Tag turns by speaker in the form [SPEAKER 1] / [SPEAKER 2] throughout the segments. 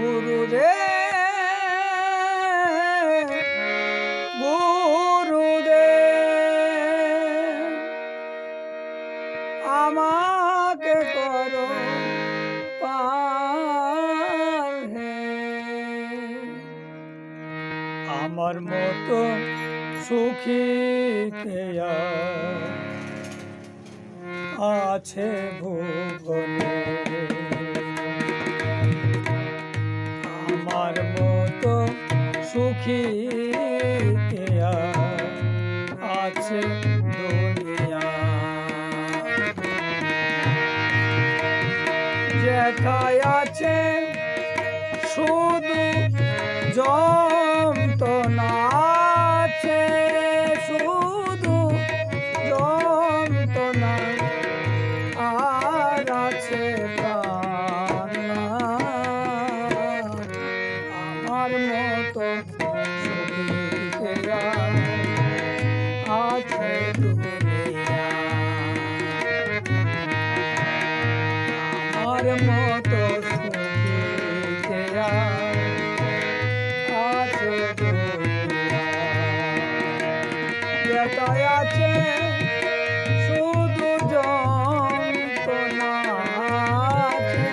[SPEAKER 1] গুরুদেব গুরুদেব আমাকে করো পার হে আমার মতো সুখী কে আছে ভুবনে আমার মতো সুখী কে আছে দুনিয়া যেথায় আছে শুধু যন্ত্রণা আছে শুধু যন্ত্রণা আর আছে কান্না আমার মতো সুখী কে আছে দুনিয়া আমার মতো সুখী কে আছে দুনিয়া যেটায় আছে শুধু যন্ত্রণা আছে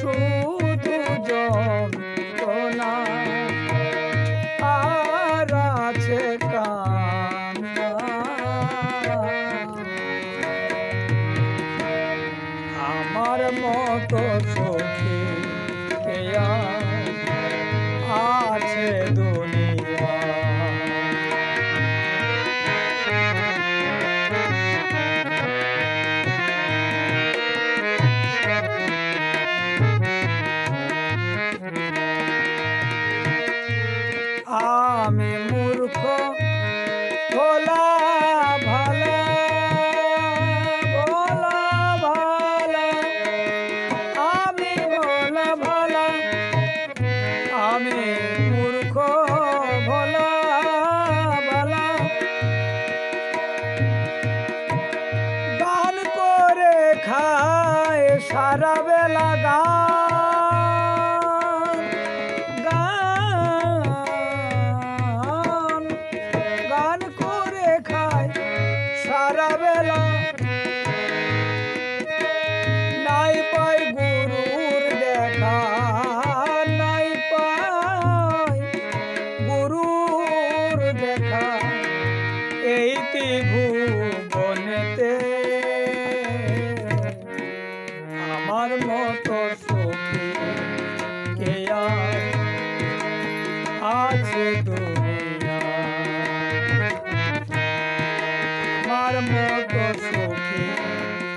[SPEAKER 1] শুধু যন্ত্রণা আর আছে কান্না আমার মতো সুখী কে আছে দুনিয়া আমি মূর্খ ভোলা ভালা ভোলা ভালা আমি ভোলা ভালা আমি মূর্খ ভোলা ভালা গান করে খায় সারা বেলা গান করে খায় সারা বেলা নাই পাই গুরুর দেখা নাই পাই গুরুর দেখা এই ত্রিভুবনেতে আমার মতো সুখী কে আছে দুনিয়া আমার মতো সুখী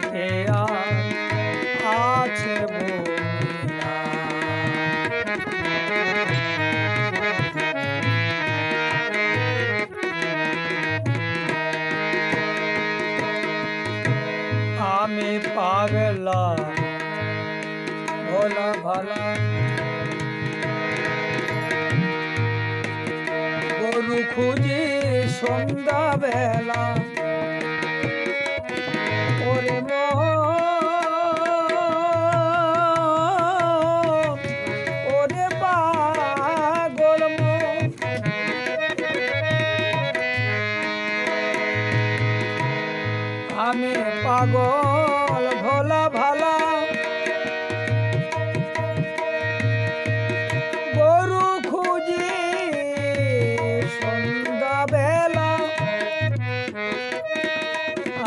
[SPEAKER 1] কে আছে দুনিয়া আমি পাগলা ভোলা ভালা গরু খুঁজি সন্ধ্যা বেলা ওরে ওরে পাগল আমি পাগল ভোলা ভালা গরু খুঁজি সন্ধ্যা বেলা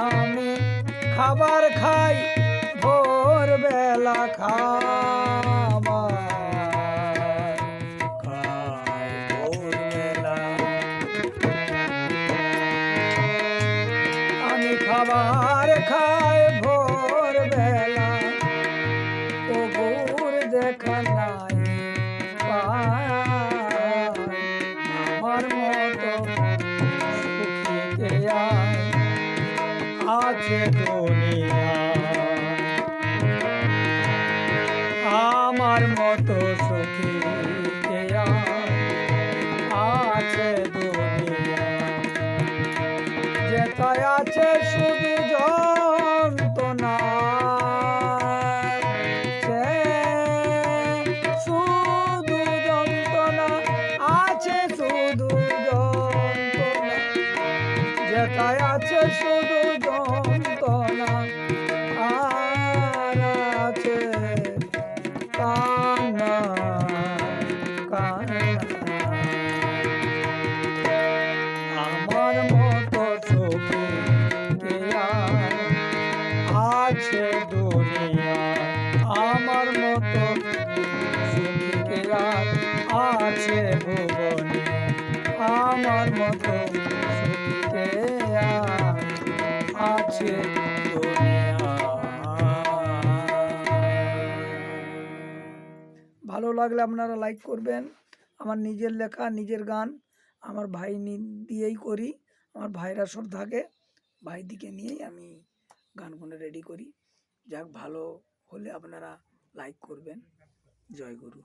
[SPEAKER 1] আমি খাবার খাই ভোর বেলা খাবার খাই ভোর বেলা আমি খাবার খাই ভোর বেলা ও ভোর দেখা নাই আমার মতো সুখী কে আছে দুনিয়া আমার মতো সুখী কে আছে দুনিয়া যেথায় আছে শুধু যন্ত্রণা শুধু ভালো লাগলে আপনারা লাইক করবেন। আমার নিজের লেখা নিজের গান আমার ভাই দিয়েই করি। আমার ভাইরা সব থাকে, ভাইদিকে নিয়েই আমি গানগুলো রেডি করি। যাক, ভালো হলে আপনারা লাইক করবেন। জয় গুরু।